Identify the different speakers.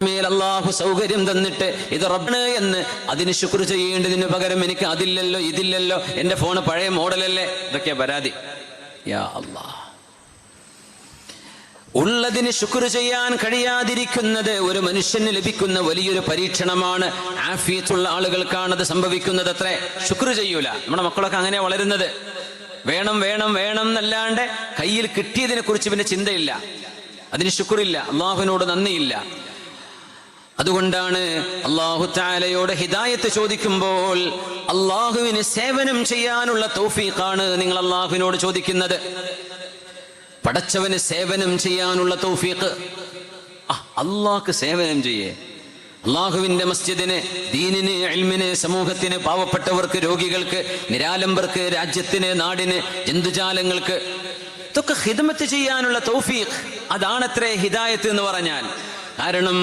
Speaker 1: മേൽ അല്ലാഹു സൗകര്യം തന്നിട്ട് ഇത് റബ്ബാണ് എന്ന് അതിന് ശുക്ർ ചെയ്യേണ്ടതിന് പകരം എനിക്ക് അതില്ലല്ലോ ഇതില്ലല്ലോ, എന്റെ ഫോണ് പഴയ മോഡലല്ലേ, ഇതൊക്കെ പരാതി. യാ അല്ലാഹ്, ഉള്ളതിന് ശുക്ർ ചെയ്യാൻ കഴിയാതിരിക്കുന്നത് ഒരു മനുഷ്യന് ലഭിക്കുന്ന വലിയൊരു പരീക്ഷണമാണ്. ആഫിയത്തുള്ള ആളുകൾക്കാണ് അത് സംഭവിക്കുന്നത്. അത്രേ ശുക്ർ ചെയ്യൂല. നമ്മുടെ മക്കളൊക്കെ അങ്ങനെ വളരുന്നത്. വേണം വേണം വേണം എന്നല്ലാണ്ട് കയ്യിൽ കിട്ടിയതിനെ കുറിച്ച് പിന്നെ ചിന്തയില്ല, അതിന് ശുക്രില്ല, അള്ളാഹുവിനോട് നന്ദിയില്ല. അതുകൊണ്ടാണ് അല്ലാഹു തആലയോട് ഹിദായത്ത് ചോദിക്കുമ്പോൾ അള്ളാഹുവിന് സേവനം ചെയ്യാനുള്ള തൗഫീഖാണ് നിങ്ങൾ അള്ളാഹുവിനോട് ചോദിക്കുന്നത്. പടച്ചവന് സേവനം ചെയ്യാനുള്ള തൗഫീഖ്. അള്ളാഹ്ക്ക് സേവനം ചെയ്യേ, അള്ളാഹുവിന്റെ മസ്ജിദിന്, ദീനിന്, ഇൽമിന്, സമൂഹത്തിന്, പാവപ്പെട്ടവർക്ക്, രോഗികൾക്ക്, നിരാലംബർക്ക്, രാജ്യത്തിന്, നാടിന്, ജന്തുജാലങ്ങൾക്ക് ഇതൊക്കെ ഖിദ്മത്ത് ചെയ്യാനുള്ള തൗഫീഖ്. അതാണത്രേ ഹിദായത്ത് എന്ന് പറഞ്ഞാൽ. കാരണം